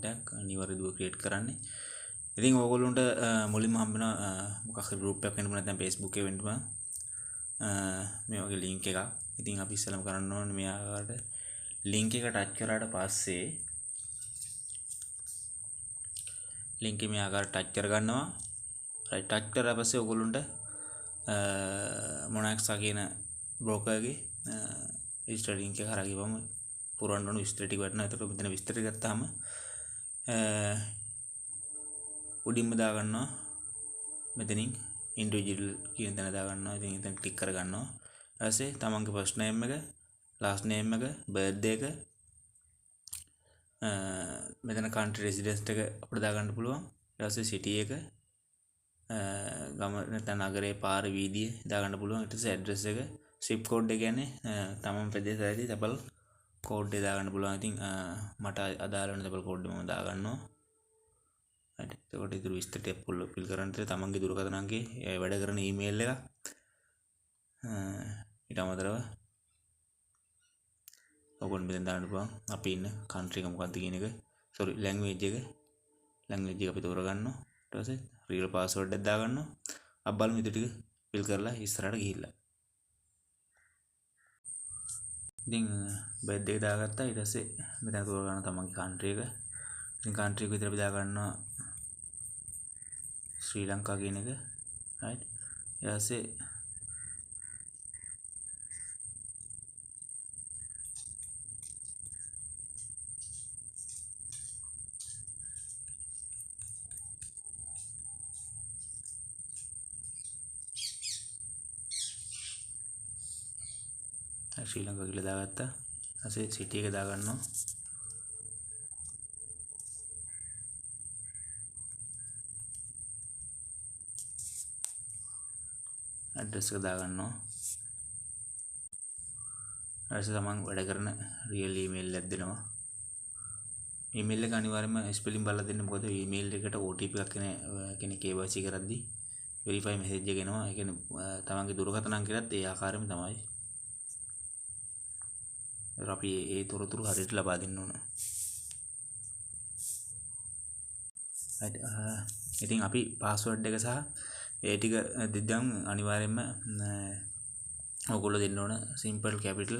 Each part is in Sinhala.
account එකක් නිවැරදිව create කරන්නේ. ඉතින් ඕගොල්ලන්ට මුලින්ම හම්බෙන මොකක් හරි group එකක් වෙන්න පුළුවන් නැත්නම් Facebook එකේ වෙන්න පුළුවන්. මේ වගේ link එකක්. ඉතින් අපි ඉස්සෙල්ලාම කරන්න ඕනේ මේ ආකාරයට link එක touch කරාට පස්සේ link එක මේ ආකාරයට touch කරගන්නවා. right touch කරලා පස්සේ ඕගොල්ලන්ට මොනාක්ස් කියන broker ගේ register link එක හරහා ගිහම පුරවන්න ඕන විස්තර ටික වටනවා. එතකොට මෙතන විස්තර ගත්තාම උඩින්ම දාගන්නවා මෙතනින් individual කියන තැන දාගන්නවා. ඉතින් එතන ක්ලික් කරගන්නවා. ඊට පස්සේ තමන්ගේ first name එක, last name එක, birthday එක, මෙතන country residence එක අපිට දාගන්න පුළුවන්. ඊට පස්සේ city එක, ගම නැත්නම් නගරේ පාර වීදිය දාගන්න පුළුවන්. ඊට පස්සේ address එක, zip code එක කියන්නේ තමන් ප්‍රදේශයේදී තැපල් කෝඩ් එක දාගන්න පුළුවන්. ඉතින් මට අදාළ වෙන තැපල් කෝඩ් එක මම දාගන්නවා. හරි. එතකොට ඉතුරු විස්තර ටික fill කරන්න තියෙන තමන්ගේ දුරකථන අංකේ වැඩ කරන email එක. ඊට අමතරව ඔයගොල්ලෝ මෙතෙන් දාන්න පුළුවන් අපි ඉන්න country එක මොකක්ද කියන එක. sorry language එක අපි තෝරගන්නවා. ඊට පස්සේ real password එක දාගන්නවා. අපි බලමු ඉතින් ටික fill කරලා ඉස්සරහට ගිහිල්ලා. ඉතින් birthday එක දාගත්තා. ඊට පස්සේ මෙතන තෝරගන්න තමන්ගේ country එක. ඉතින් country එක විතර අපි දාගන්නවා ශ්‍රී ලංකා කියන එක. right. ඊට පස්සේ ශ්‍රී ලංකා කියලා දාගත්තා. ඊට පස්සේ city එක දාගන්නවා. address එක දාගන්නවා. ඊට පස්සේ තමන් වැඩ කරන real email එකක් දෙනවා. email එක අනිවාර්යයෙන්ම spelling බලලා දෙන්න. මොකද email එකට OTP එකක් කෙනෙක් KYC කරද්දී verify message එක එනවා. ඒ කියන්නේ තමන්ගේ දුරකථන අංකයත් ඒ ආකාරයෙන්ම තමයි. අපි ඒ තොරතුරු හරියට ලබා දෙන්න ඕන. ඉතින් අපි password එක සහ ඒ ටික දෙද්දම් අනිවාර්යයෙන්ම ඔයගොල්ලෝ දෙන්න ඕන simple capital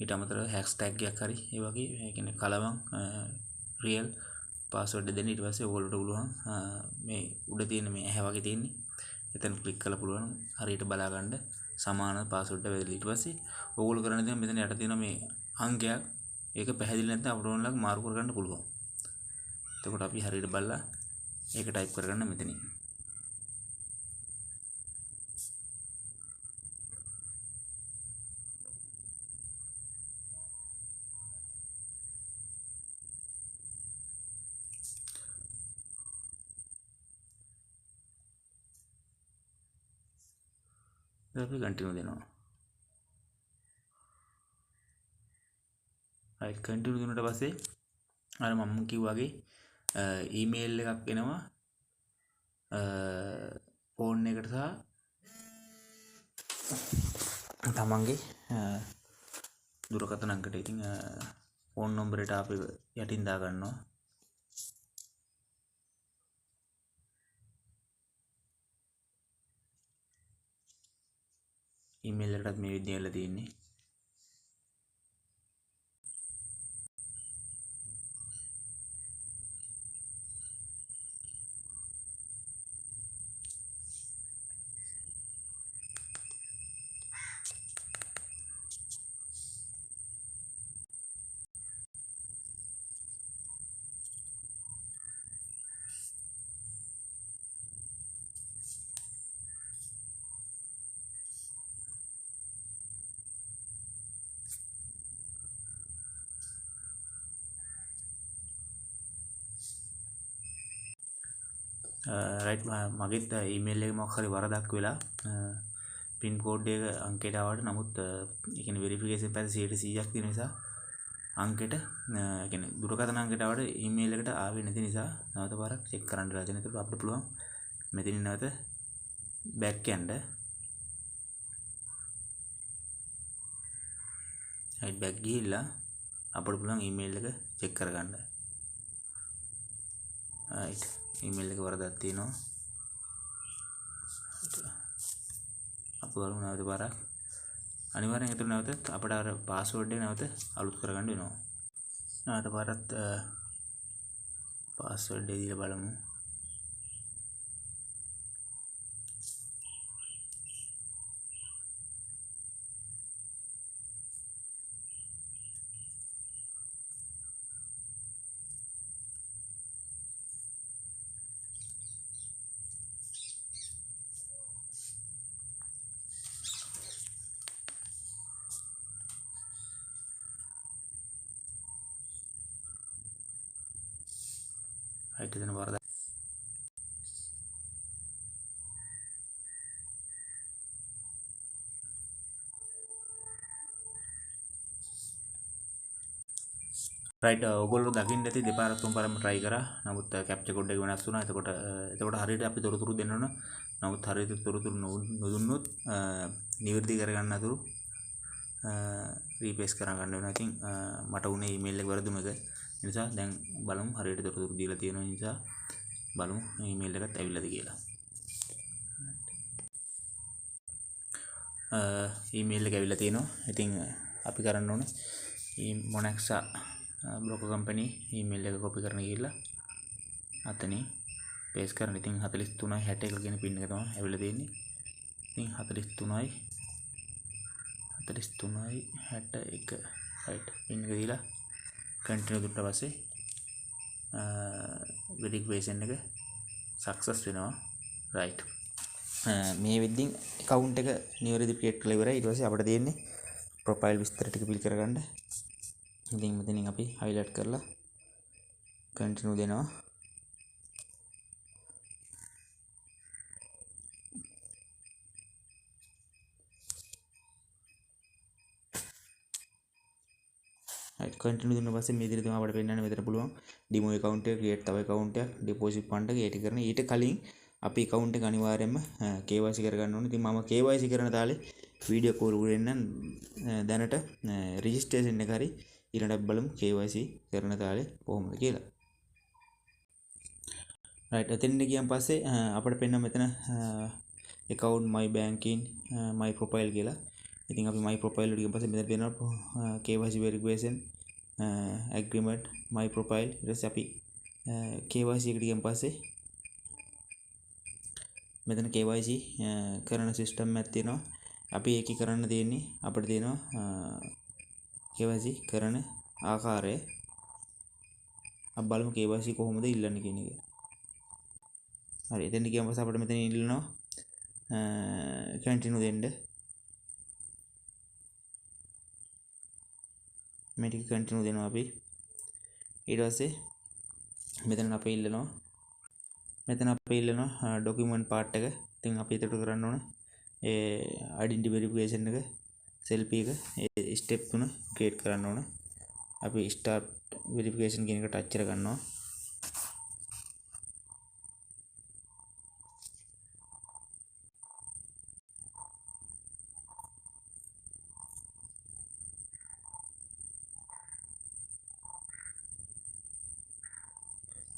ඊට අමතරව hashtag එකක් හරි ඒ වගේ ඒ කියන්නේ කලවම් real password දෙන්න. ඊට පස්සේ ඔයගොල්ලෝට පුළුවන් මේ උඩ තියෙන මේ ඇහැ වගේ තියෙන්නේ එතන ක්ලික් කරලා පුළුවන් හරියට බලා ගන්න සමාන password එක වැදලා. ඊට පස්සේ ඔයගොල්ලෝ කරන්න තියෙන මෙතන යට තියෙන මේ අංකයක් ඒක පැහැදිලි නැත්නම් අපිට ඕන ළඟ මාරු කරගන්න පුළුවන්. එතකොට අපි හරියට බලලා ඒක ටයිප් කරගන්න මෙතනින්. අපි කන්ටිනියු දෙනවා. හරි කන්ටිනියු දුන්නාට පස්සේ අර මම කිව්වා වගේ ඊමේල් එකක් එනවා ෆෝන් එකට සහ තමන්ගේ දුරකථන අංකට. ඉතින් ෆෝන් නම්බරයට අපි යටින් දා ගන්නවා. ඊමේල් එකටත් මේ විදිහට තියෙන්නේ. රයිට් මගෙත් ඊමේල් එක මොකක් හරි වරදක් වෙලා පින් කෝඩ් එක අංකයට ආවට නමුත් ඒ කියන්නේ වෙරිෆිකේෂන් පැත්තේ 100%ක් තියෙන නිසා අංකයට ඒ කියන්නේ දුරකථන අංකයට ආවට ඊමේල් එකට ආවේ නැති නිසා නැවත පාරක් චෙක් කරන්න වෙලා තියෙනවා. ඒකට අපිට පුළුවන් මෙතනින් නැවත බෑක් යන්න. හරි බෑක් ගිහිල්ලා අපිට පුළුවන් ඊමේල් එක චෙක් කරගන්න. right email එක වරදක් තියෙනවා අපි බලමු නැවත පාරක් අනිවාර්යෙන් එතන නැවත අපිට අර පාස්වර්ඩ් එක නැවත අලුත් කරගන්න වෙනවා නැවත පාරක් පාස්වර්ඩ් එක දීලා බලමු right එතන වරදක් right ඔයගොල්ලෝ දකින්න ඇති දෙපාරක් තුන් පාරක්ම try කරා නමුත් capture code එක වෙනස් වුණා එතකොට හරියට අපි තොරතුරු දෙන්න ඕන නමුත් හරියට තොරතුරු නොදුන්නොත් නිවැරදි කරගන්න අතුරු රීපේස් කරගන්න වෙනවා ඉතින් මට උනේ email එක වැරදුන එක නිසා දැන් බලමු හරියට තොරතුරු දීලා තියෙන නිසා බලමු email එකත් ඇවිල්ලාද කියලා email එක ඇවිල්ලා තියෙනවා ඉතින් අපි කරන්න ඕනේ මේ Monaxa broker company email එක copy කරන්න ගිහලා අතනින් paste කරන්න ඉතින් 43යි 61 කියන pin එක තමයි ඇවිල්ලා තියෙන්නේ ඉතින් 43යි 61 right pin එක දීලා continue දුන්නා පස්සේ verification එක success වෙනවා right මේ වෙද්දින් account එක නිවැරදි create කරලා ඉවරයි ඊට පස්සේ අපිට තියෙන්නේ profile විස්තර ටික fill කරගන්න ඉතින් මෙතනින් අපි highlight කරලා continue දෙනවා right continue දුන්නා පස්සේ මේ විදිහට තමයි අපිට පෙන්වන්න මෙතන පුළුවන් demo account එක create තව account එකක් deposit fund එක ඒටි කරන ඊට කලින් අපි account එක අනිවාර්යයෙන්ම KYC කරගන්න ඕනේ. ඉතින් මම KYC කරන තාලේ වීඩියෝ කෝල් කරගෙන දැනට registration එක හරි ඊළඟට බලමු KYC කරන තාලේ කොහොමද කියලා. right එතෙන්ට ගියන් පස්සේ අපිට පෙන්වන මෙතන account my banking my profile කියලා. ඉතින් අපි my profile එකට ගියන් පස්සේ මෙතන පෙන්වනවා KYC verification agreement my profile ඊට පස්සේ අපි KYC එකට ගියන් පස්සේ මෙතන KYC කරන සිස්ටම් එකක් තියෙනවා. අපි ඒක කරන්න තියෙන්නේ අපිට තියෙනවා KYC කරන ආකාරය. අපි බලමු KYC කොහොමද ඉල්ලන්නේ කියන එක. හරි එතෙන් ගියම පස්සේ අපිට මෙතන ඉල්ලනවා continue දෙන්න. මේ ටික continue දෙනවා අපි. ඊට පස්සේ මෙතන අපි ඉල්ලනවා document part එක. ඉතින් අපි ඒකට කරන්න ඕනේ ඒ identity verification එක selfie එක ඒ step 3 create කරන්න ඕනේ. අපි start verification කියන එක touch කර ගන්නවා.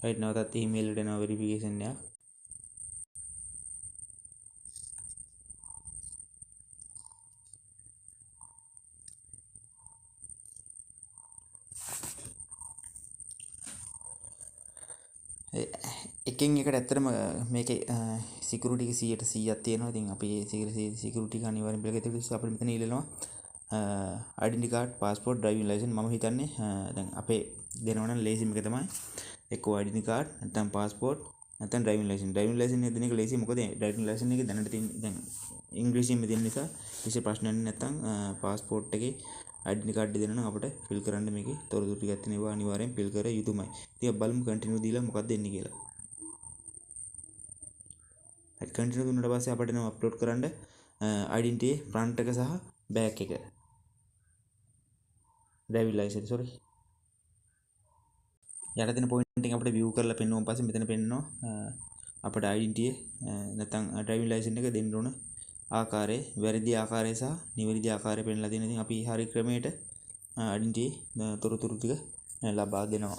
right now that email එකට එනවා verification එක. එකෙන් එකට ඇත්තටම මේකේ security එක 100% තියෙනවා. ඉතින් අපි ඒ security එක අනිවාර්යෙන් බෙලක තියලා අපිට මෙතන ඉල්ලනවා identity card passport driving license. මම හිතන්නේ දැන් අපේ දෙනවා නම් ලේසිම එක තමයි එක්කෝ identity card නැත්නම් passport නැත්නම් driving license. driving license එක දෙන එක ලේසි. මොකද driving license එකේ දැනට තියෙන දැන් ඉංග්‍රීසියෙන් තියෙන නිසා කිසි ප්‍රශ්නයක් නැත්නම් passport එකේ identity card දෙන්න නම් අපිට fill කරන්න මේකේ තොරතුරු ටිකක් තියෙනවා. අනිවාර්යෙන් fill කර යුතුමයි. ඉතින් බලමු continue දීලා මොකක්ද එන්නේ කියලා. right continue දුන්නාට පස්සේ අපිට නම් upload කරන්න identity front එක සහ back එක. driving license sorry. යට තියෙන point එක අපිට view කරලා පෙන්වුවන් පස්සේ මෙතන පෙන්නනවා අපිට identity නැත්නම් driving license එක දෙන්න ඕන ආකාරය, වැරදි ආකාරය සහ නිවැරදි ආකාරය පෙන්ලා තියෙනවා. ඉතින් අපි හරි ක්‍රමයට identity තොරතුරු ටික ලබා දෙනවා.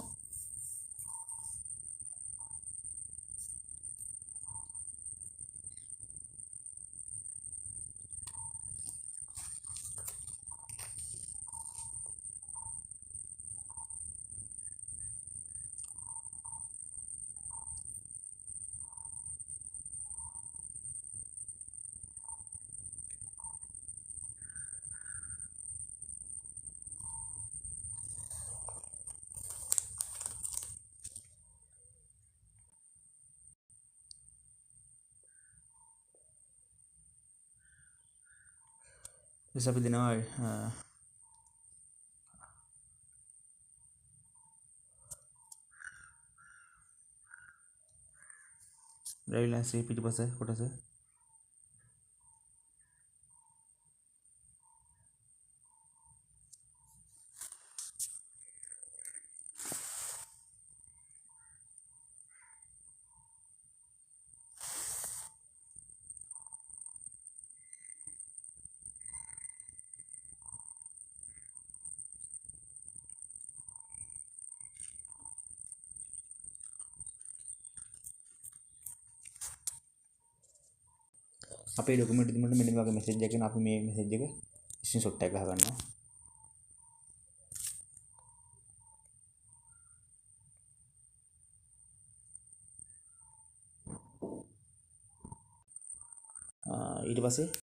අපි දෙනවා ඩ්‍රයිවිං ලයිසන්ස් පිටිපස කොටස අපේ ඩොකියුමන්ට් දෙමුන්ට මෙන්න මේ වගේ මෙසේජ් එකක් එනවා. අපි මේ මෙසේජ් එක ස්ක්‍රීන්ෂොට් එකක් ගහගන්නවා. ඊට පස්සේ